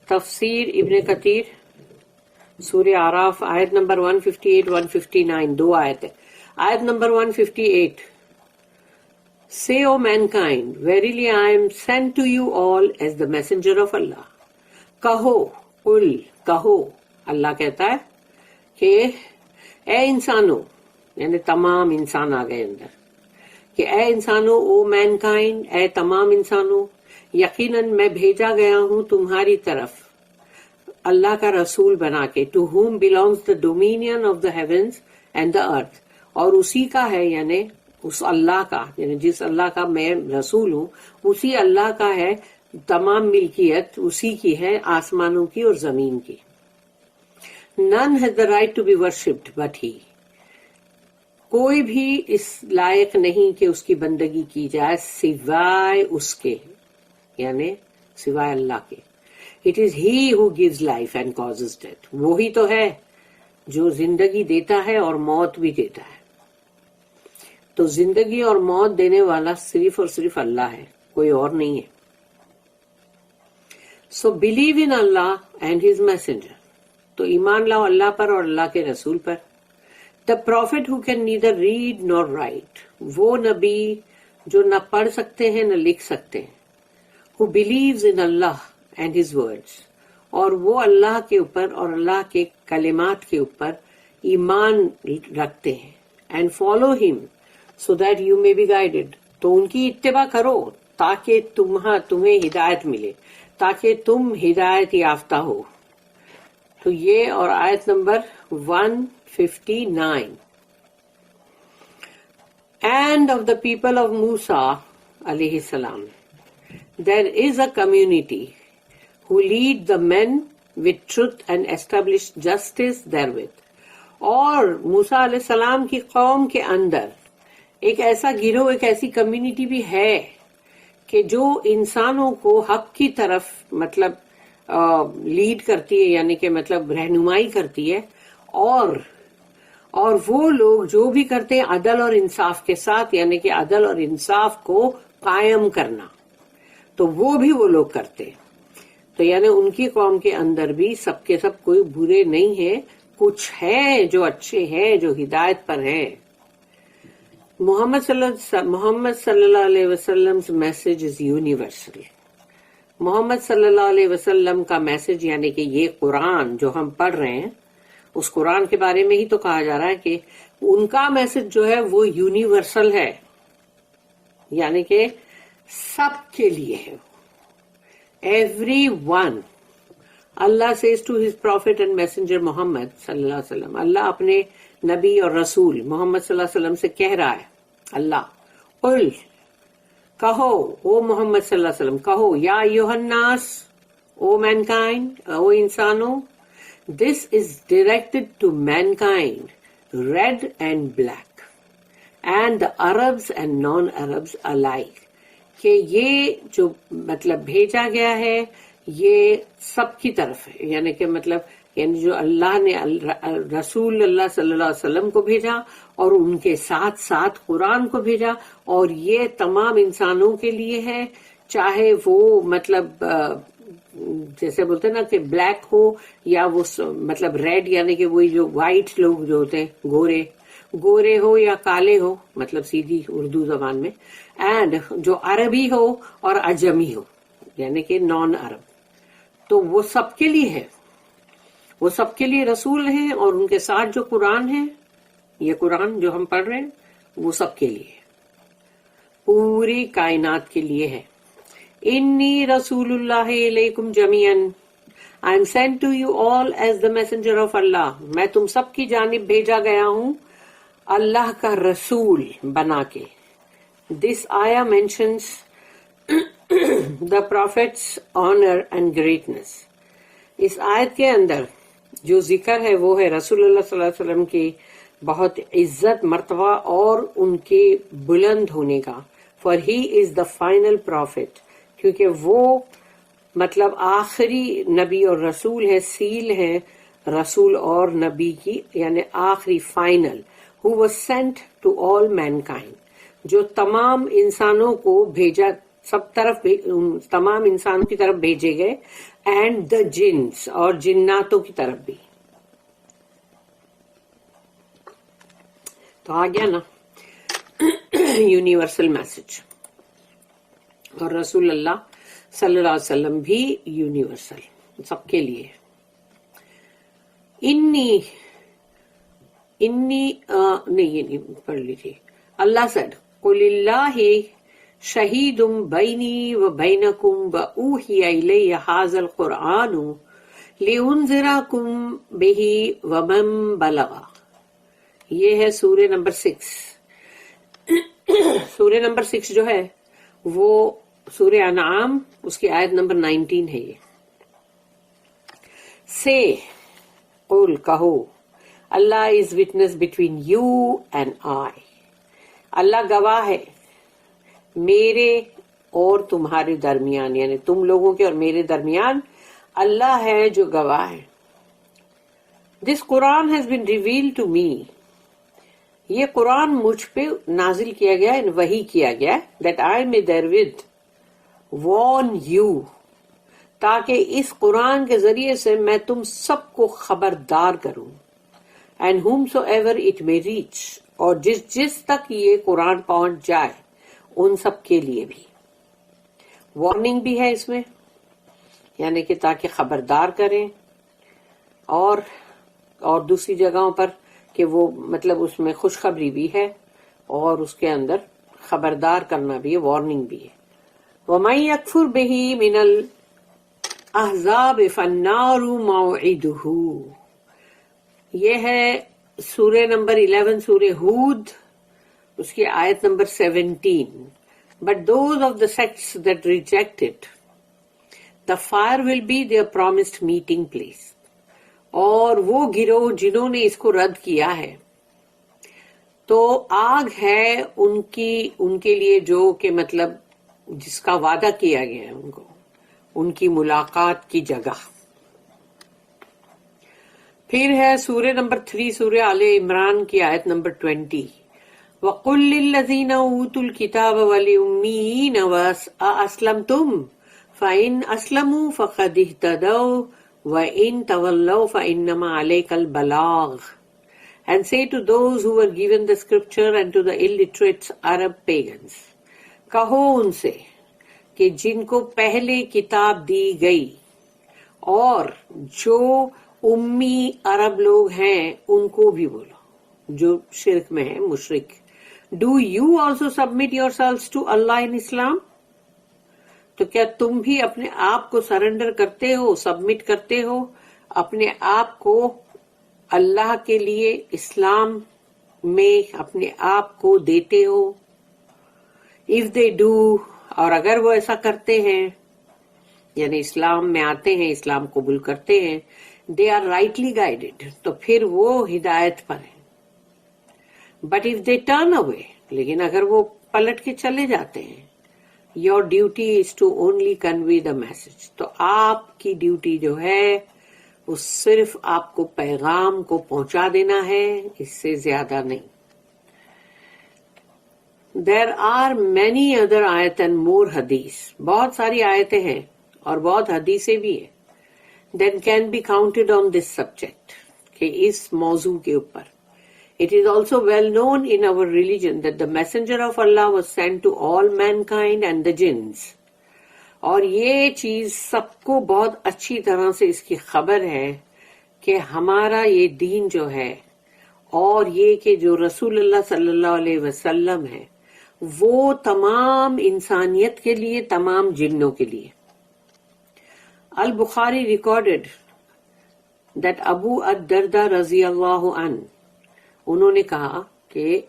تفسیر ابن کثیر سورہ آراف آیت نمبر 158 159 دو آیت ہے. آیت number 158 Say, O mankind, verily I am sent to you all as the messenger of Allah. کہو قل کہو، اللہ کہتا ہے کہ اے انسانوں، یعنی تمام انسان آ گئے اندر، کہ اے انسانوں، او مینکائنڈ، اے تمام انسانوں، یقیناً میں بھیجا گیا ہوں تمہاری طرف اللہ کا رسول بنا کے. To whom belongs the dominion of the heavens and the earth. اور اسی کا ہے، یعنی اس اللہ کا، یعنی جس اللہ کا میں رسول ہوں اسی اللہ کا ہے تمام ملکیت، اسی کی ہے آسمانوں کی اور زمین کی. None has the right to be worshipped but he. کوئی بھی اس لائق نہیں کہ اس کی بندگی کی جائے سوائے اس کے، یعنی سوائے اللہ کے. It is he who gives life and causes death. وہی تو ہے جو زندگی دیتا ہے اور موت بھی دیتا ہے. تو زندگی اور موت دینے والا صرف اور صرف اللہ ہے، کوئی اور نہیں ہے. So believe in Allah and his messenger. تو ایمان لاؤ اللہ پر اور اللہ کے رسول پر. The prophet who can neither read nor write. وہ نبی جو نہ پڑھ سکتے ہیں نہ لکھ سکتے ہیں. Who believes in Allah and his words. اور وہ اللہ کے اوپر اور اللہ کے کلمات کے اوپر ایمان رکھتے ہیں. And follow him so that you may be guided. تو ان کی اتباع کرو تاکہ تمہیں ہدایت ملے، تاکہ تم ہدایت یافتہ ہو. تو یہ اور آیت number 159. And of the people of Musa alayhi salam, there is a community who lead the men with truth and establish justice therewith. اور موسیٰ علیہ السلام کی قوم کے اندر ایک ایسا گروہ، ایک ایسی کمیونٹی بھی ہے کہ جو انسانوں کو حق کی طرف مطلب لیڈ کرتی ہے، یعنی کہ مطلب رہنمائی کرتی ہے، اور وہ لوگ جو بھی کرتے ہیں عدل اور انصاف کے ساتھ، یعنی کہ عدل اور انصاف کو قائم کرنا، تو وہ بھی وہ لوگ کرتے ہیں. تو یعنی ان کی قوم کے اندر بھی سب کے سب کوئی برے نہیں ہے، کچھ ہے جو اچھے ہیں، جو ہدایت پر ہیں. محمد صلی اللہ علیہ وسلم میسج از یونیورسل. محمد صلی اللہ علیہ وسلم کا میسج، یعنی کہ یہ قرآن جو ہم پڑھ رہے ہیں، اس قرآن کے بارے میں ہی تو کہا جا رہا ہے کہ ان کا میسج جو ہے وہ یونیورسل ہے، یعنی کہ سب کے لیے ہے. Every one. Allah says to his prophet and messenger محمد صلی اللہ علیہ وسلم، اللہ اپنے نبی اور رسول محمد صلی اللہ علیہ وسلم سے کہہ رہا ہے، اللہ قل کہو، او محمد صلی اللہ علیہ وسلم کہو، یا ایھا الناس، او مینکائنڈ، او انسانوں، this is directed to mankind red and black and the Arabs and non Arabs alike. کہ یہ جو مطلب بھیجا گیا ہے یہ سب کی طرف ہے، یعنی کہ مطلب یعنی جو اللہ نے رسول اللہ صلی اللہ علیہ وسلم کو بھیجا اور ان کے ساتھ ساتھ قرآن کو بھیجا، اور یہ تمام انسانوں کے لیے ہے، چاہے وہ مطلب جیسے بولتے ہیں نا کہ بلیک ہو یا وہ مطلب ریڈ، یعنی کہ وہی جو وائٹ لوگ جو ہوتے ہیں گورے ہو یا کالے ہو، مطلب سیدھی اردو زبان میں، اینڈ جو عربی ہو اور عجمی ہو، یعنی کہ نان عرب. تو وہ سب کے لیے ہے، وہ سب کے لیے رسول ہیں، اور ان کے ساتھ جو قرآن ہے، یہ قرآن جو ہم پڑھ رہے ہیں وہ سب کے لیے ہے، پوری کائنات کے لیے ہے. انی رسول اللہ علیکم جمیعا، I am sent to you all as the messenger of Allah. میں تم سب کی جانب بھیجا گیا ہوں اللہ کا رسول بنا کے. This ayah mentions the prophet's honor and greatness. اس آیت کے اندر جو ذکر ہے وہ ہے رسول اللہ صلی اللہ علیہ وسلم کی بہت عزت، مرتبہ اور ان کے بلند ہونے کا. For he is the final prophet. کیونکہ وہ مطلب آخری نبی اور رسول ہے، سیل ہے رسول اور نبی کی، یعنی آخری final. Who was sent to all mankind. جو تمام انسانوں کو بھیجا، سب طرف تمام انسانوں کی طرف بھیجے گئے. اینڈ دا جنس، اور جناتوں کی طرف بھی. تو آ گیا نا یونیورسل میسج. اور رسول اللہ صلی اللہ علیہ وسلم بھی یونیورسل، سب کے لیے. انی نہیں، یہ نہیں پڑھ لیجیے. اللہ said قل اللہ شہید بینی و بینکم و اوحی الی ھذا القرآن لانذرکم بہ ومن بلغ. یہ ہے سورہ نمبر 6. سورہ نمبر 6 جو ہے وہ سورہ انعام، اس کی آیت نمبر 19 ہے. یہ سے قل کہو اللہ is witness between you and I. اللہ گواہ ہے میرے اور تمہارے درمیان، یعنی تم لوگوں کے اور میرے درمیان اللہ ہے جو گواہ ہے. دس قرآن has been revealed to me. یہ قرآن مجھ پہ نازل کیا گیا، وحی کیا گیا. That I may therewith warn you، تاکہ اس قرآن کے ذریعے سے میں تم سب کو خبردار کروں. And whomsoever it may reach، اور جس تک یہ قرآن پہنچ جائے ان سب کے لیے بھی. وارننگ بھی ہے اس میں، یعنی کہ تاکہ خبردار کریں، اور دوسری جگہوں پر کہ وہ مطلب اس میں خوشخبری بھی ہے اور اس کے اندر خبردار کرنا بھی ہے، وارننگ بھی ہے. وَمَن يَكْفُرْ بِهِ مِنَ الْأَحْزَابِ فَالنَّارُ مَوْعِدُهُ. یہ ہے سورہ نمبر 11 سورہ ہود، اس کی آیت number 17. But those of the sects that reject it, the fire will be their promised meeting place. اور وہ گروہ جنہوں نے اس کو رد کیا ہے تو آگ ہے ان کے لیے جو کہ مطلب جس کا وعدہ کیا گیا ہے ان کو، ان کی ملاقات کی جگہ. پھر ہے سورہ نمبر 3 سورہ آل عمران کی آیت نمبر 20. وَقُلْ لِلَّذِينَ أُوتُوا الْكِتَابَ وَالْأُمِّيِّينَ أَسْلَمْتُمْ فَإِنْ أَسْلَمُوا فَقَدِ اهْتَدَوْا وَإِنْ تَوَلَّوْا فَإِنَّمَا عَلَيْكَ الْبَلَاغُ. And say to those who were given the scripture and to the illiterate Arab pagans. کہو ان سے کہ جن کو پہلے کتاب دی گئی اور جو امی عرب لوگ ہیں ان کو بھی بولو جو شرک میں ہیں، مشرک. Do you also submit yourselves to Allah in Islam؟ تو کیا تم بھی اپنے آپ کو سرنڈر کرتے ہو، سبمٹ کرتے ہو اپنے آپ کو اللہ کے لیے، اسلام میں اپنے آپ کو دیتے ہو؟ If they do، اور اگر وہ ایسا کرتے ہیں، یعنی اسلام میں آتے ہیں، اسلام قبول کرتے ہیں، they are rightly guided، تو پھر وہ ہدایت پر ہیں. But if they turn away، لیکن اگر وہ پلٹ کے چلے جاتے ہیں، your duty is to only convey the message، تو آپ کی ڈیوٹی جو ہے وہ صرف آپ کو پیغام کو پہنچا دینا ہے، اس سے زیادہ نہیں. There are many other آیت and more حدیث، بہت ساری آیتیں ہیں اور بہت حدیثیں بھی ہیں that can be counted on this subject، کہ اس موضوع کے اوپر. It is also well known in our religion that the messenger of Allah was sent to all mankind and the jinns. اور یہ چیز سب کو بہت اچھی طرح سے اس کی خبر ہے کہ ہمارا یہ دین جو ہے اور یہ کہ جو رسول اللہ صلی اللہ علیہ وسلم ہے وہ تمام انسانیت کے لیے، تمام جنوں کے لیے. البخاری ریکارڈڈ that ابو الدرداء رضی اللہ عنہ، انہوں نے کہا کہ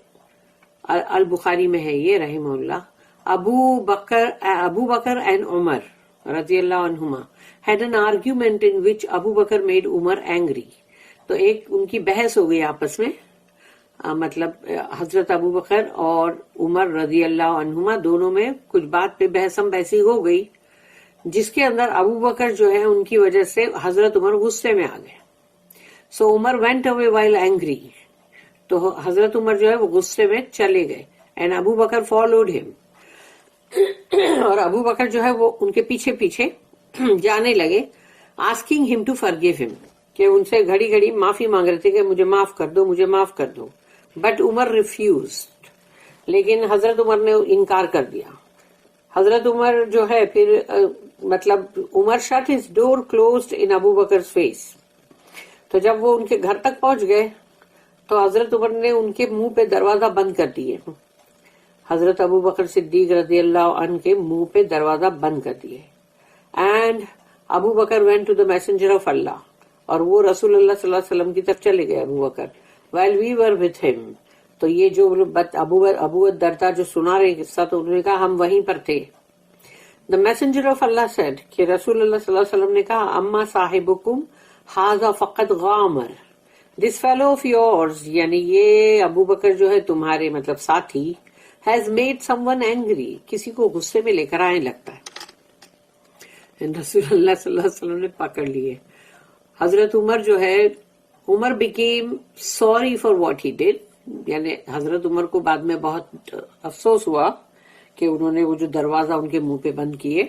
البخاری میں ہے یہ رحمہ اللہ، ابو بکر and عمر رضی اللہ عنہما had an argument in which Abu Bakr made Umar angry. تو ایک ان کی بحث ہو گئی آپس میں، مطلب حضرت ابو بکر اور عمر رضی اللہ عنہما دونوں میں کچھ بات پہ بحثم بحثی ہو گئی، جس کے اندر ابو بکر جو ہے ان کی وجہ سے حضرت عمر غصے میں آ گئے. سو عمر went away while angry، تو حضرت عمر جو ہے وہ غصے میں چلے گئے. And Abu Bakr followed him، اور ابو بکر جو ہے وہ ان کے پیچھے پیچھے جانے لگے. asking him to forgive him, کہ ان سے گھڑی گھڑی معافی مانگ رہے تھے کہ مجھے معاف کر دو, مجھے معاف کر دو. بٹ عمر ریفیوزڈ, لیکن حضرت عمر نے انکار کر دیا. حضرت عمر جو ہے پھر مطلب عمر شٹ ہز ڈور کلوزڈ ان ابو بکر فیس. تو جب وہ ان کے گھر تک پہنچ گئے تو حضرت عمر نے ان کے منہ پہ دروازہ بند کر دیے. حضرت ابو بکر صدیق رضی اللہ عنہ کے منہ پہ دروازہ بند کر دیے. And Abu Bakr went to the messenger of Allah, اور وہ رسول اللہ صلی اللہ علیہ وسلم کی طرف چلے گئے ابو بکر. while we were with him, تو یہ جو ابو دردہ جو سنا رہے قصہ, تو انہوں نے کہا ہم وہیں پر تھے. The messenger of Allah said, کہ رسول اللہ صلی اللہ علیہ وسلم نے کہا اما صاحبکم ھذا فقد غامر, this fellow of yours, یعنی یہ ابو بکر جو ہے تمہارے مطلب ساتھی, has made someone angry, کسی کو غصے میں لے کر آئے لگتا ہے. رسول اللہ صلی اللہ علیہ وسلم نے پکڑ لیے. حضرت عمر جو ہے, عمر became sorry for what he did, یعنی حضرت عمر کو بعد میں بہت افسوس ہوا کہ انہوں نے وہ جو دروازہ ان کے منہ پہ بند کیے.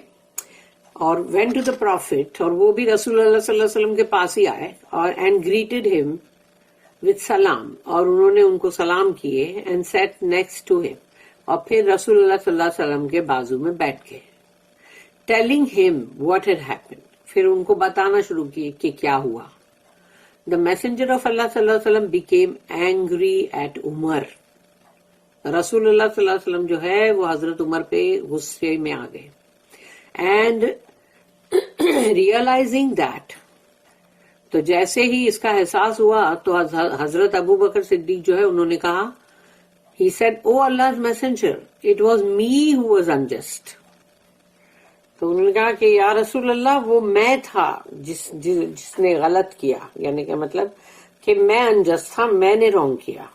اور went to the prophet, اور وہ بھی رسول اللہ صلی اللہ علیہ وسلم کے پاس ہی آئے, اور and greeted him with salam, اور انہوں نے ان کو سلام کیے, and sat next to him, اور پھر رسول اللہ صلی اللہ علیہ وسلم کے بازو میں بیٹھ گئے. telling him what had happened, پھر ان کو بتانا شروع کیے کہ کیا ہوا. The messenger of Allah صلی اللہ علیہ وسلم became angry at Umar. رسول اللہ صلی اللہ علیہ وسلم جو ہے وہ حضرت عمر پہ غصے میں آ گئے. And realizing that, تو جیسے ہی اس کا احساس ہوا تو حضرت ابو بکر صدیق جو ہے انہوں نے کہا, he said, oh Allah's messenger, it was me who was unjust. تو انہوں نے کہا کہ یا رسول اللہ وہ میں تھا جس نے غلط کیا, یعنی کہ مطلب کہ میں انجسٹ تھا, میں نے رونگ کیا.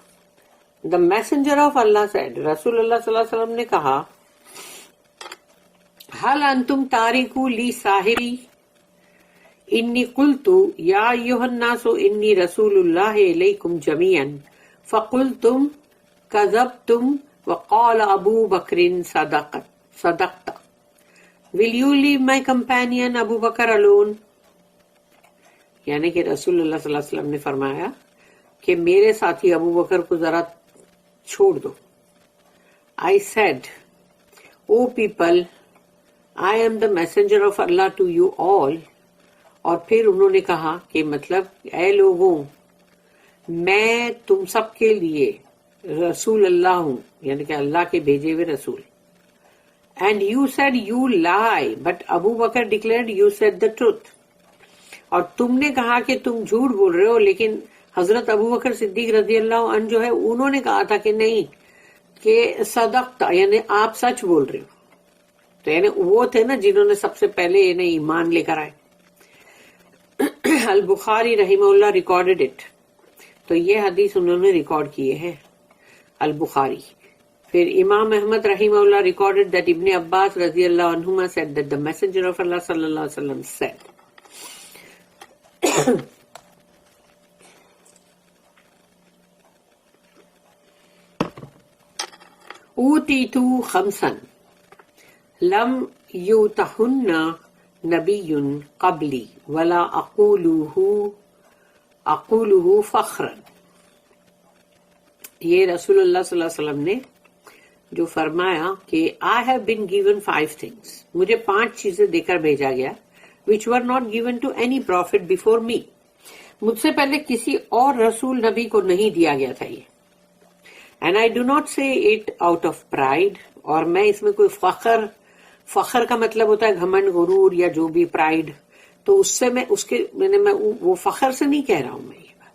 The messenger of Allah said, رسول اللہ صلی اللہ علیہ وسلم نے کہا, هل انتم تارکو لی صاحبی انی قلت یا ایھا الناس انی رسول اللہ الیکم جمیعا فقلتم کذبتم وقال ابو بکر صدقت. Will you leave my companion Abu Bakr alone? یعنی کہ رسول اللہ صلی اللہ علیہ وسلم نے فرمایا کہ میرے ساتھی ابو بکر کو ذرا چھوڑ دو. I said, O people, I am the messenger of Allah to you all. اور پھر انہوں نے کہا کہ مطلب اے لوگوں, میں تم سب کے لیے رسول اللہ ہوں, یعنی کہ اللہ کے بھیجے ہوئے رسول. And you said you lie, but Abu Bakr declared you said the truth. اور تم نے کہا کہ تم جھوٹ بول رہے ہو, لیکن حضرت ابو بکر صدیق رضی اللہ عنہ جو ہے انہوں نے کہا تھا کہ نہیں, کہ صدقت, یعنی آپ سچ بول رہے ہو. تو یعنی وہ تھے نا جنہوں نے سب سے پہلے انہیں ایمان لے کر آئے. البخاری رحمہ اللہ ریکارڈڈ اٹ, تو یہ حدیث انہوں نے ریکارڈ کیے ہیں البخاری. پھر امام احمد رحمہ اللہ ریکارڈڈ that ابن عباس رضی اللہ عنہما said that the messenger of Allah صلی اللہ علیہ وسلم said, اوتیت خمسا لم یؤتہن نبی قبلی ولا اقولہ فخرا. یہ رسول اللہ صلی اللہ علیہ وسلم نے جو فرمایا کہ I have been given 5 things, مجھے 5 چیزیں دے کر بھیجا گیا, which were not given to any prophet before me, مجھ سے پہلے کسی اور رسول نبی کو نہیں دیا گیا تھا یہ. And I do not say it out of pride, اور میں اس میں کوئی فخر کا مطلب ہوتا ہے گھمنڈ, غرور یا جو بھی پرائڈ, تو اس سے میں وہ فخر سے نہیں کہہ رہا ہوں میں یہ بات.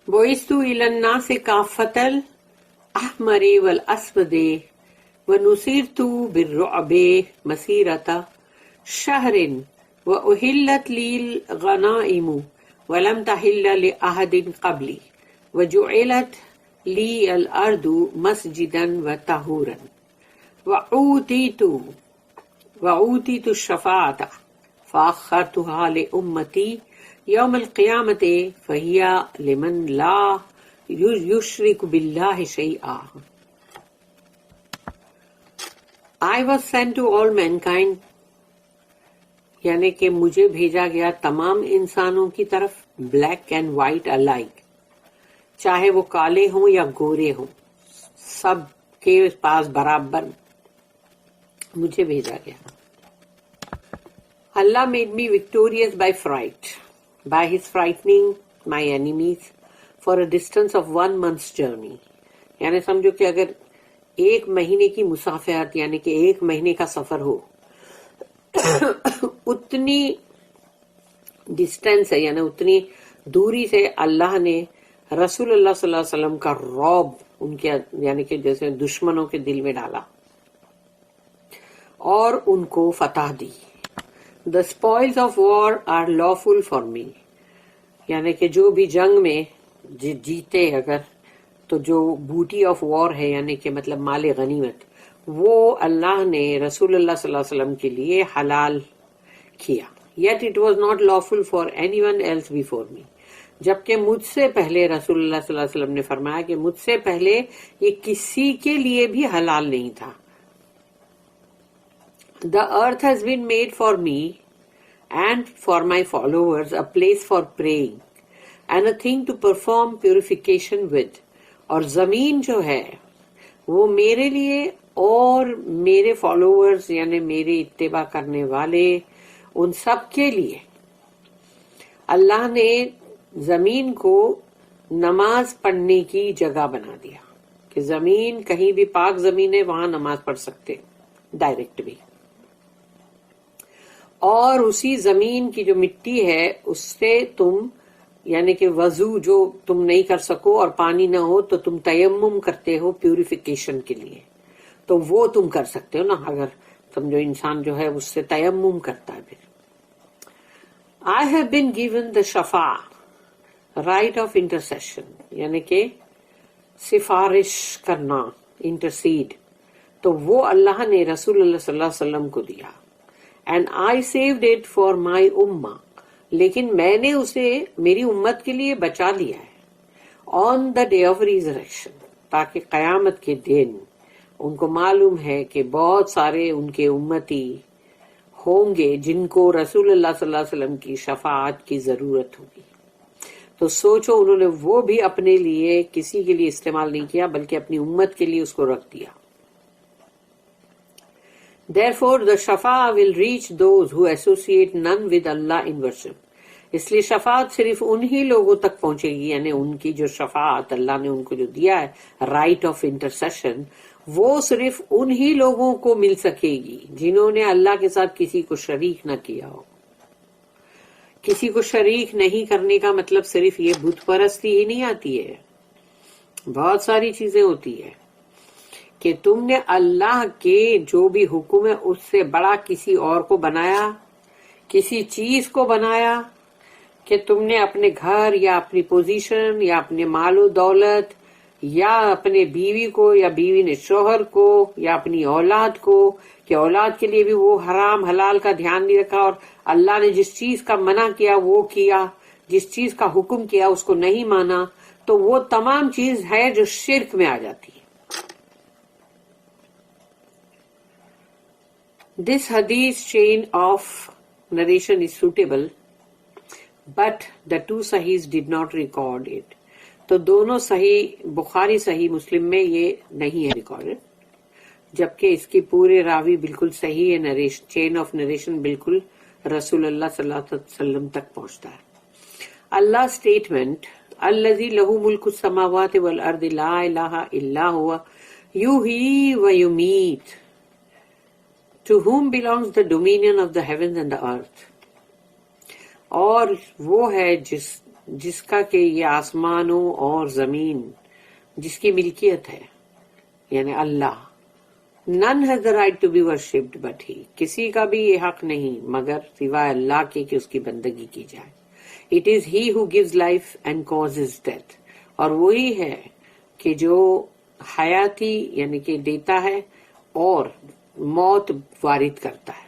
بعثت إلى الناس كافة الأحمر والأسود ونصرت بالرعب مسيرة شهر وأحلت لي الغنائم ولم تحل لأحد قبلي وجعلت لي الأرض مسجدا وطهورا وأوتيت الشفاعة فأخرتها لأمتي یوم القیامت فہی لمن لا یشرک باللہ شیئا. I was sent to all mankind, یعنی کہ مجھے بھیجا گیا تمام انسانوں کی طرف, بلیک اینڈ وائٹ alike, چاہے وہ کالے ہوں یا گورے ہوں, سب کے پاس برابر مجھے بھیجا گیا. Allah made me victorious by fright, by his frightening my enemies for a distance of 1 month's journey. یعنی سمجھو کہ اگر 1 مہینے کی مسافرت, یعنی کہ 1 مہینے کا سفر ہو, اتنی ڈسٹینس ہے, یعنی اتنی دوری سے اللہ نے رسول اللہ صلی اللہ علیہ وسلم کا رعب ان کے, یعنی کہ جیسے دشمنوں کے دل میں ڈالا اور ان کو فتح دی. The spoils of war are lawful for me, یعنی کہ جو بھی جنگ میں جیتے اگر, تو جو بوٹی آف وار ہے, یعنی کہ مطلب مال غنیمت, وہ اللہ نے رسول اللہ صلی اللہ علیہ وسلم کے لیے حلال کیا. Yet it was not lawful for anyone else before me, جبکہ مجھ سے پہلے رسول اللہ صلی اللہ علیہ وسلم نے فرمایا کہ مجھ سے پہلے یہ کسی کے لیے بھی حلال نہیں تھا. The earth has been made for me and for my followers a place for praying and a thing to perform purification with. اور زمین جو ہے وہ میرے لیے اور میرے فالوورز یعنی میرے اتباع کرنے والے ان سب کے لیے اللہ نے زمین کو نماز پڑھنے کی جگہ بنا دیا, کہ زمین کہیں بھی پاک زمین ہے وہاں نماز پڑھ سکتے ڈائریکٹ بھی. اور اسی زمین کی جو مٹی ہے اس سے تم, یعنی کہ وضو جو تم نہیں کر سکو اور پانی نہ ہو تو تم تیمم کرتے ہو پیوریفیکیشن کے لیے, تو وہ تم کر سکتے ہو نا, اگر سمجھو انسان جو ہے اس سے تیمم کرتا ہے. پھر I have been given the shafa, right of intercession, یعنی کہ سفارش کرنا, intercede, تو وہ اللہ نے رسول اللہ صلی اللہ علیہ وسلم کو دیا. And I saved it for my ummah, لیکن میں نے اسے میری امت کے لیے بچا لیا ہے. On the day of resurrection, تاکہ قیامت کے دن ان کو معلوم ہے کہ بہت سارے ان کے امتی ہوں گے جن کو رسول اللہ صلی اللہ علیہ وسلم کی شفاعت کی ضرورت ہوگی. تو سوچو, انہوں نے وہ بھی اپنے لیے کسی کے لیے استعمال نہیں کیا بلکہ اپنی امت کے لیے اس کو رکھ دیا. Therefore the shafa'a will reach those who associate none with Allah in worship. اس لیے شفاعت صرف انہی لوگوں تک پہنچے گی, یعنی ان کی جو شفاعت اللہ نے ان کو جو دیا ہے رائٹ آف انٹرسیشن, وہ صرف انہی لوگوں کو مل سکے گی جنہوں نے اللہ کے ساتھ کسی کو شریک نہ کیا ہو. کسی کو شریک نہیں کرنے کا مطلب صرف یہ بت پرستی ہی نہیں آتی ہے, بہت ساری چیزیں ہوتی ہے کہ تم نے اللہ کے جو بھی حکم ہے اس سے بڑا کسی اور کو بنایا, کسی چیز کو بنایا, کہ تم نے اپنے گھر یا اپنی پوزیشن یا اپنے مال و دولت یا اپنے بیوی کو یا بیوی نے شوہر کو یا اپنی اولاد کو, کہ اولاد کے لیے بھی وہ حرام حلال کا دھیان نہیں رکھا, اور اللہ نے جس چیز کا منع کیا وہ کیا, جس چیز کا حکم کیا اس کو نہیں مانا, تو وہ تمام چیز ہے جو شرک میں آ جاتی ہے. This hadith chain of narration is suitable, but the two sahihs did not record it. تو دونوں صحیح بخاری صحیح مسلم میں یہ نہیں ہے ریکارڈڈ, جبکہ اس کی پورے راوی بالکل صحیح ہے, نریشن چین آف نریشن بالکل رسول اللہ صلی اللہ علیہ وسلم تک پہنچتا ہے. اللہ اسٹیٹمنٹ الذی لہ ملک السماوات والارض لا الہ الا هو یحیی و یمیت, to whom belongs the dominion of the heavens and the earth. اور وہ ہے جس کا کہ یہ آسمانوں اور زمین جس کی ملکیت ہے, یعنی اللہ. None has the right to be worshipped but he, کسی کا بھی یہ حق نہیں مگر سوائے اللہ کے کہ اس کی بندگی کی جائے. It is he who gives life and causes death, اور وہی ہے کہ جو حیاتی یعنی کہ دیتا ہے اور موت وارد کرتا ہے.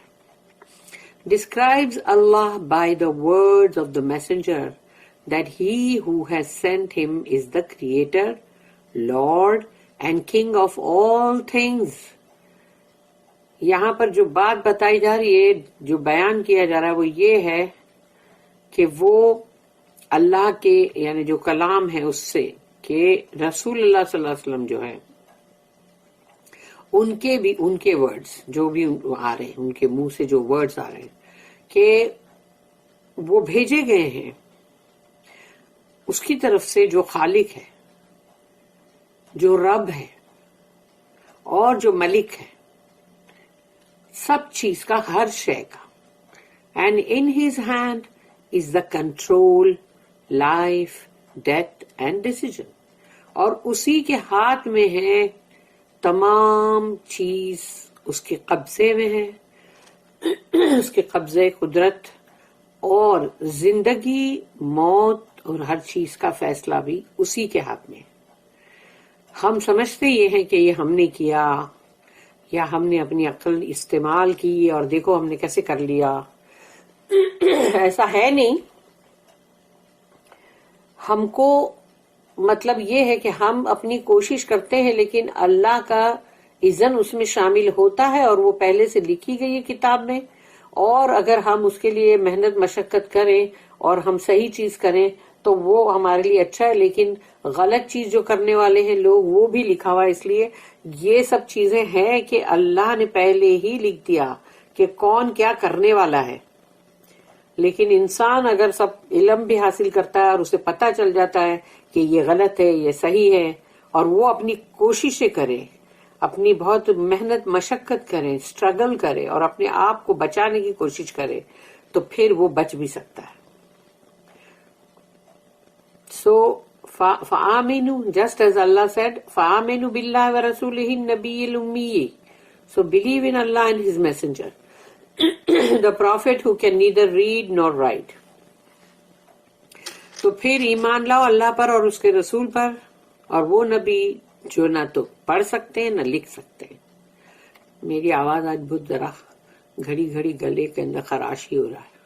Describes Allah by the words of the messenger that he who has sent him is the creator, Lord and King of all things, یہاں پر جو بات بتائی جا رہی ہے، جو بیان کیا جا رہا ہے، وہ یہ ہے کہ وہ اللہ کے یعنی جو کلام ہے اس سے، کہ رسول اللہ صلی اللہ علیہ وسلم جو ہے ان کے ورڈز جو بھی آ رہے ہیں، ان کے منہ سے جو ورڈز آ رہے ہیں، کہ وہ بھیجے گئے ہیں اس کی طرف سے جو خالق ہے، جو رب ہے اور جو ملک ہے، سب چیز کا، ہر شے کا. And in his hand is the control life death and decision, اور اسی کے ہاتھ میں ہے تمام چیز، اس کے قبضے میں ہے، اس کے قبضے قدرت، اور زندگی موت اور ہر چیز کا فیصلہ بھی اسی کے ہاتھ میں ہے. ہم سمجھتے یہ ہیں کہ یہ ہم نے کیا، یا ہم نے اپنی عقل استعمال کی اور دیکھو ہم نے کیسے کر لیا. ایسا ہے نہیں. ہم کو مطلب یہ ہے کہ ہم اپنی کوشش کرتے ہیں، لیکن اللہ کا اذن اس میں شامل ہوتا ہے، اور وہ پہلے سے لکھی گئی ہے کتاب میں. اور اگر ہم اس کے لیے محنت مشقت کریں اور ہم صحیح چیز کریں تو وہ ہمارے لیے اچھا ہے. لیکن غلط چیز جو کرنے والے ہیں لوگ، وہ بھی لکھا ہوا ہے. اس لیے یہ سب چیزیں ہیں کہ اللہ نے پہلے ہی لکھ دیا کہ کون کیا کرنے والا ہے. لیکن انسان اگر سب علم بھی حاصل کرتا ہے اور اسے پتہ چل جاتا ہے کہ یہ غلط ہے یہ صحیح ہے، اور وہ اپنی کوششیں کرے، اپنی بہت محنت مشقت کرے، اسٹرگل کرے اور اپنے آپ کو بچانے کی کوشش کرے، تو پھر وہ بچ بھی سکتا ہے. So, فَآمِنُوا, just as Allah said, فَآمِنُوا بِاللَّهِ وَرَسُولِهِ النَّبِيِّ الْأُمِّيِّ. So believe in Allah and His messenger, the prophet who can neither read nor write. تو پھر ایمان لاؤ اللہ پر اور اس کے رسول پر، اور وہ نبی جو نہ تو پڑھ سکتے ہیں نہ لکھ سکتے ہیں. میری آواز آج بہت ذرا گھڑی گھڑی گلے کے اندر خراش ہی ہو رہا ہے.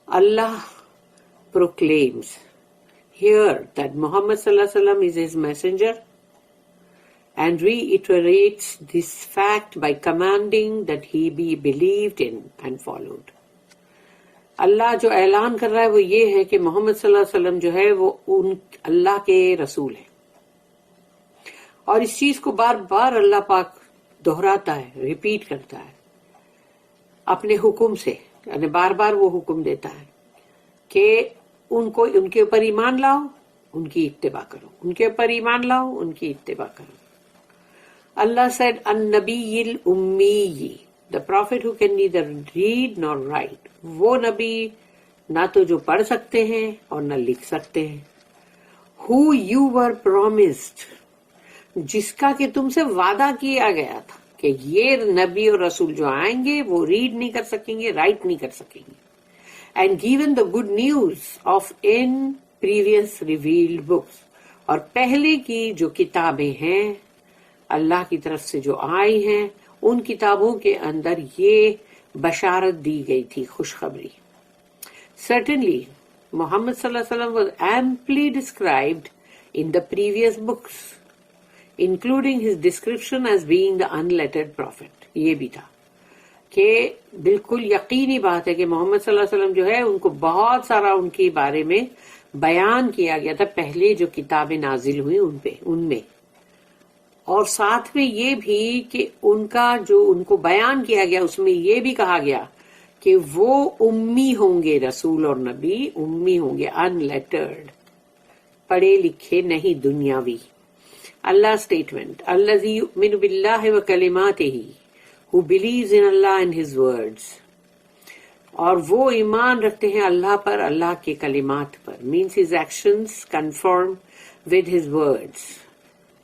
اللہ proclaims here that Muhammad sallallahu alaihi wasallam is his messenger, and reiterates this fact by commanding that he be believed in and followed. اللہ جو اعلان کر رہا ہے وہ یہ ہے کہ محمد صلی اللہ علیہ وسلم جو ہے وہ اللہ کے رسول ہے، اور اس چیز کو بار بار اللہ پاک دہراتا ہے، ریپیٹ کرتا ہے اپنے حکم سے. یعنی بار بار وہ حکم دیتا ہے کہ ان کے اوپر ایمان لاؤ، ان کی اتباع کرو، ان کے اوپر ایمان لاؤ، ان کی اتباع کرو. اللہ said un-Nabi الامی، the prophet who can neither read nor write. وہ نبی نہ تو جو پڑھ سکتے ہیں اور نہ لکھ سکتے ہیں. who you were promised، جس کا کہ تم سے وعدہ کیا گیا تھا کہ یہ نبی اور رسول جو آئیں گے وہ ریڈ نہیں کر سکیں گے، رائٹ نہیں کر سکیں گے. and given the good news of in previous revealed books، اور پہلے کی جو کتابیں ہیں اللہ کی طرف سے جو آئی ہیں، ان کتابوں کے اندر یہ بشارت دی گئی تھی، خوشخبری. Certainly Muhammad sallallahu alaihi wasallam was amply described in the previous books, including his description as being the unlettered prophet. یہ بھی تھا کہ بالکل یقینی بات ہے کہ محمد صلی اللہ علیہ وسلم جو ہے ان کو بہت سارا ان کے بارے میں بیان کیا گیا تھا پہلے جو کتابیں نازل ہوئی ان میں. اور ساتھ میں یہ بھی کہ ان کا جو ان کو بیان کیا گیا اس میں یہ بھی کہا گیا کہ وہ امی ہوں گے، رسول اور نبی امی ہوں گے، ان لیٹرڈ، پڑھے لکھے نہیں، دنیاوی. اللہ اسٹیٹمنٹ الذی یؤمن باللہ وکلماتہ، who believes in Allah and His words، اور وہ ایمان رکھتے ہیں اللہ پر، اللہ کے کلمات پر، means his actions conform with his words،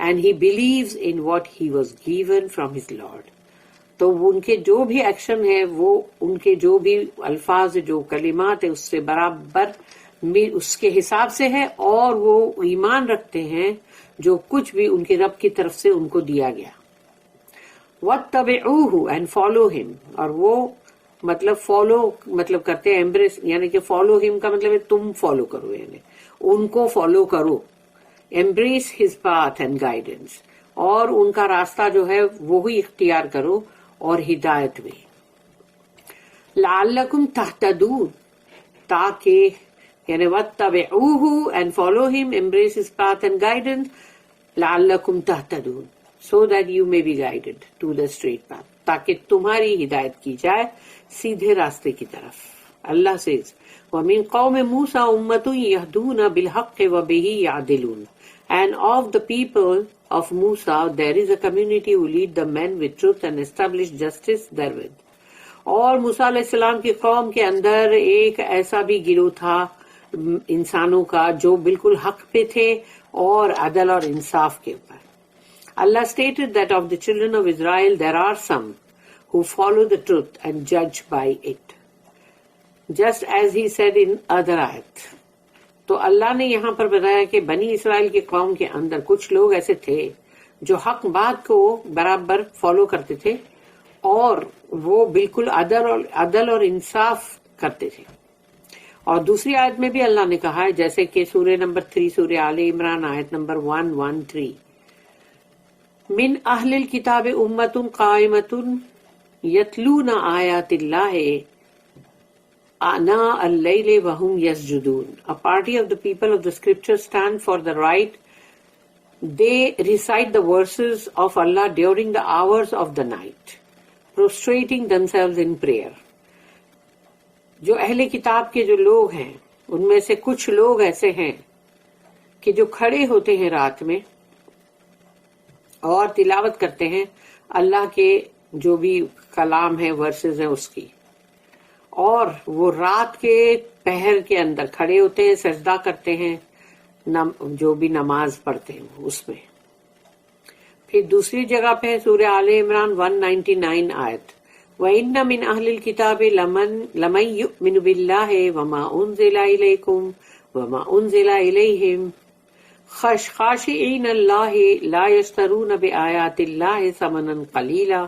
and he believes in what he was given from his Lord. تو ان کے جو بھی ایکشن ہے، وہ ان کے جو بھی الفاظ جو کلمات ہے اس سے برابر اس کے حساب سے ہے، اور وہ ایمان رکھتے ہیں جو کچھ بھی ان کے رب کی طرف سے ان کو دیا گیا. وَاتَّبِعُوهُ and follow him، اور وہ مطلب فالو مطلب کرتے ہیں ایمبریس، یعنی کہ فالو ہم کا مطلب ہے تم فالو کرو، یعنی ان کو فالو کرو. embrace his path and guidance، اور ان کا راستہ جو ہے وہی اختیار کرو، اور ہدایت میں. لعلکم تہتدون, تاکہ یعنی واتبعوہ and follow him, embrace his path and guidance, لعلکم تہتدون, so that you may be guided to the straight path, تاکہ تمہاری ہدایت کی جائے سیدھے راستے کی طرف. اللہ says وَمِن قَوْمِ Musa أُمَّةٌ يَهْدُونَ بِالْحَقِّ وَبِهِ يَعْدِلُونَ, and of the people of Musa there is a community who lead the men with truth and establish justice therewith. اور موسیٰ علیہ السلام کی قوم کے اندر ایک ایسا بھی گروہ تھا انسانوں کا جو بالکل حق پہ تھے اور عدل اور انصاف کے اوپر. Allah stated that of the children of Israel there are some who follow the truth and judge by it, just as he said in other ayat. تو اللہ نے یہاں پر بتایا کہ بنی اسرائیل کی قوم کے اندر کچھ لوگ ایسے تھے جو حق بات کو برابر فالو کرتے تھے اور وہ بالکل عدل اور انصاف کرتے تھے. اور دوسری آیت میں بھی اللہ نے کہا ہے, جیسے کہ سورہ نمبر 3 سورہ آل عمران آیت نمبر 113, من اہل الکتاب امۃ قائمۃ یتلون آیات اللہ آناء اللیل وہم یسجدون. A party of the people of the scripture stand for the right. They recite the verses of Allah during the hours of the night, prostrating themselves in prayer. جو اہل کتاب کے جو لوگ ہیں ان میں سے کچھ لوگ ایسے ہیں کہ جو کھڑے ہوتے ہیں رات میں اور تلاوت کرتے ہیں اللہ کے جو بھی کلام ہے, ورسز ہیں اس کی, اور وہ رات کے پہر کے اندر کھڑے ہوتے ہیں, سجدہ کرتے ہیں, جو بھی نماز پڑھتے ہیں اس میں. پھر دوسری جگہ پہ سورہ آل عمران 199 آیت, وَإِنَّ مِنْ أَهْلِ الْكِتَابِ لَمَن يُؤْمِنُ بِاللَّهِ وَمَا أُنزِلَ إِلَيْكُمْ وَمَا أُنزِلَ إِلَيْهِمْ خَاشِعِينَ اللَّهِ لَا يَشْتَرُونَ بِآيَاتِ اللَّهِ ثَمَنًا قَلِيلًا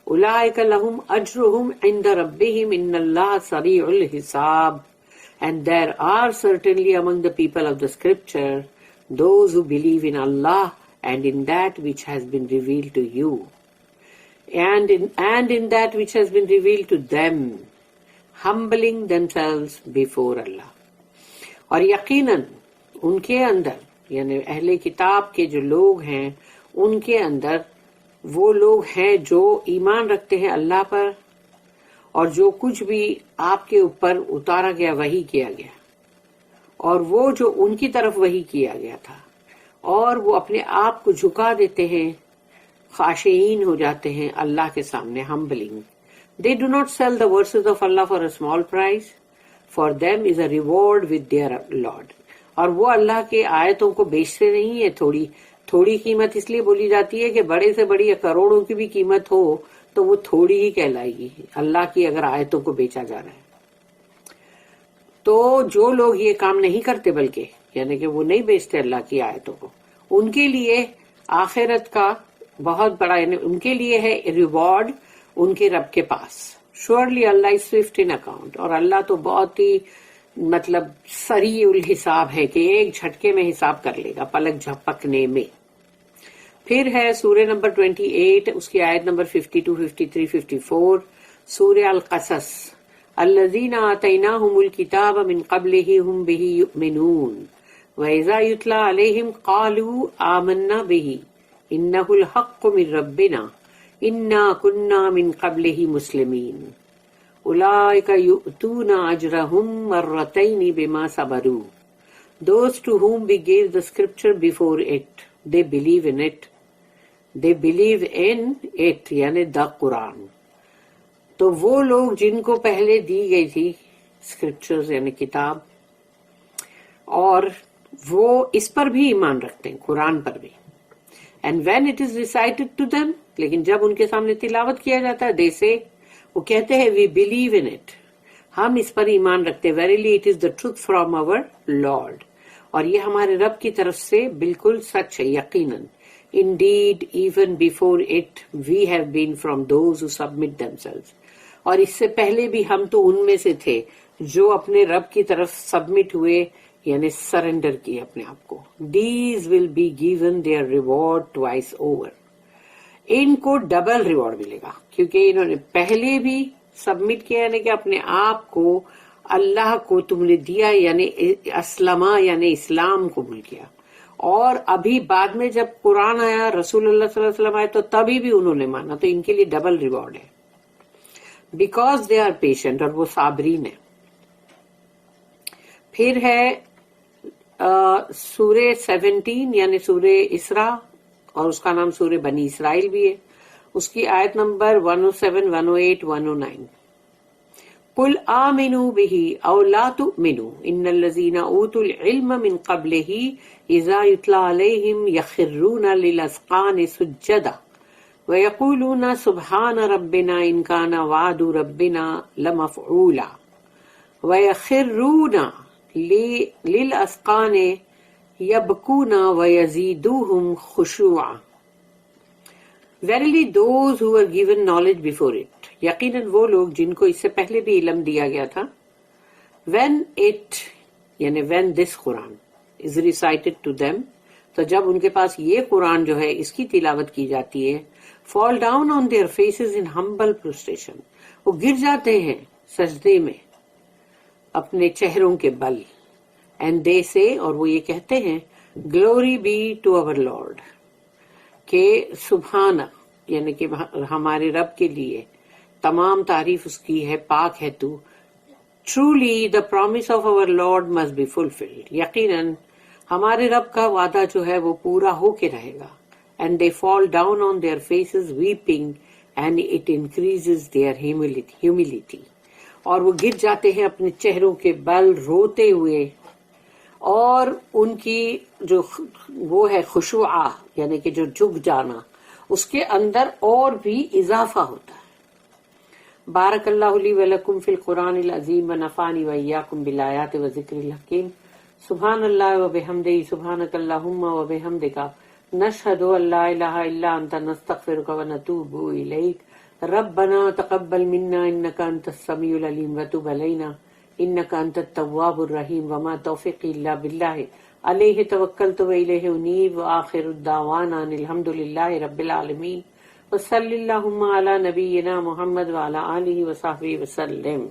أُولَٰئِكَ لَهُمْ أَجْرُهُمْ عِندَ رَبِّهِمْ إِنَّ اللَّهَ سَرِيعُ الْحِسَابِ. And there are certainly among the people of the scripture those who believe in Allah and in that which has been revealed to you, and in that which has been revealed to them, humbling themselves before Allah. اور یقیناً ان کے اندر یعنی اہل کتاب کے جو لوگ ہیں ان کے اندر وہ لوگ ہیں جو ایمان رکھتے ہیں اللہ پر اور جو کچھ بھی آپ کے اوپر اتارا گیا وحی کیا گیا اور وہ جو ان کی طرف وحی کیا گیا تھا, اور وہ اپنے آپ کو جھکا دیتے ہیں, خاشعین ہو جاتے ہیں اللہ کے سامنے, humbling. They do not sell the verses of Allah for a small price. For them is a reward with their Lord. اور وہ اللہ کے آیتوں کو بیچتے نہیں ہے تھوڑی قیمت اس لیے بولی جاتی ہے کہ بڑے سے بڑی کروڑوں کی بھی قیمت ہو تو وہ تھوڑی ہی کہلائے گی اللہ کی اگر آیتوں کو بیچا جا رہا ہے. تو جو لوگ یہ کام نہیں کرتے بلکہ یعنی کہ وہ نہیں بیچتے اللہ کی آیتوں کو, ان کے لیے آخرت کا بہت بڑا یعنی ان کے لیے ہے ریوارڈ ان کے رب کے پاس. Surely Allah is Swift in account, اور اللہ تو بہت ہی مطلب سریع الحساب ہے کہ ایک جھٹکے میں حساب کر لے گا پلک جھپکنے میں. پھر ہے سورہ نمبر 28 اس کی آیت نمبر 52, 53, 54 سورہ القصص, الذین آتیناہم الکتاب من قبلہ ہم بہ یؤمنون وَإِذَا يُتْلَى عَلَيْهِمْ قَالُوا آمَنَّا بِهِ إِنَّهُ الْحَقُّ مِنْ رَبِّنَا إِنَّا كُنَّا مِنْ قَبْلِهِ مُسْلِمِينَ أُولَٰئِكَ يُؤْتُونَ أَجْرَهُمْ مَرَّتَيْنِ بِمَا صَبَرُوا. Those to whom we gave the scripture before it, they believe in it. They believe in it یعنی the قرآن. تو وہ لوگ جن کو پہلے دی گئی تھی اسکرپچرز یعنی کتاب, اور وہ اس پر بھی ایمان رکھتے ہیں قرآن پر بھی. And when it is recited to them, لیکن جب ان کے سامنے تلاوت کیا جاتا ہے, they say, وہ کہتے ہیں we believe in it, ہم اس پر ایمان رکھتے ہیں, verily it is the truth from our Lord, اور یہ ہمارے رب کی طرف سے بالکل سچ ہے یقیناً. Indeed, even before it, we have been from those who submit themselves. اور اس سے پہلے بھی ہم تو ان میں سے تھے جو اپنے رب کی طرف سبمٹ ہوئے یعنی سرنڈر کیے اپنے آپ کو. These will be given their reward twice over. ان کو ڈبل ریوارڈ ملے گا، کیونکہ انہوں نے پہلے بھی سبمٹ کیا، یعنی کہ اپنے آپ کو اللہ کو تم نے دیا، یعنی اسلمہ یعنی اسلام قبول کیا، اور ابھی بعد میں جب قرآن آیا، رسول اللہ صلی اللہ علیہ وسلم آئے، تو تبھی بھی انہوں نے مانا، تو ان کے لیے ڈبل ریوارڈ ہے، بیکاز دے آر پیشنٹ، اور وہ صابرین ہیں۔ پھر ہے سورہ 17 یعنی سورہ اسراء، اور اس کا نام سورہ بنی اسرائیل بھی ہے، اس کی آیت نمبر 107، 108، 109۔ قل آمنوا به او لا تؤمنوا ان الذين اوتوا العلم من قبله اذا يتلى عليهم يخرون للاذقان سجدا ويقولون سبحان ربنا ان كان وعد ربنا لمفعولا ويخرون للاذقان يبكون ويزيدوهم خشوعا Verily those who were given knowledge before it، یقیناً وہ لوگ جن کو اس سے پہلے بھی علم دیا گیا تھا، when it یعنی when this Quran is recited to them، تو جب ان کے پاس یہ قرآن جو ہے اس کی تلاوت کی جاتی ہے، fall down on their faces in humble prostration، وہ گر جاتے ہیں سجدے میں اپنے چہروں کے بل، and they say، اور وہ یہ کہتے ہیں glory be to our Lord، کہ سبحان یعنی کہ ہمارے رب کے لیے تمام تعریف اس کی ہے، پاک ہے تو، truly the promise of our lord must be fulfilled, یقیناً ہمارے رب کا وعدہ جو ہے وہ پورا ہو کے رہے گا، and they fall down on their faces weeping and it increases their humility, اور وہ گر جاتے ہیں اپنے چہروں کے بل روتے ہوئے، اور ان کی جو وہ ہے خشوع یعنی کہ جو جھک جانا، اس کے اندر اور بھی اضافہ ہوتا ہے۔ بارک اللہ لی ولکم فی القرآن العظیم ونفعنی وإیاکم بالآیات وذکر الحکیم۔ سبحان اللہ وبحمدہ، سبحانک اللہم وبحمدک، نشہد ان لا الہ الا انت، نستغفرک ونتوب الیک۔ ربنا تقبل منا انک انت السمیع العلیم وتب علینا انک انت التواب الرحیم، وما توفیقی الا باللہ، علیہ توکلت والیہ انیب، وآخر الدعوانا ان الحمد للہ رب العالمین، وصلی اللہم علی نبینا محمد وعلی آلہ وصحبہ وسلم۔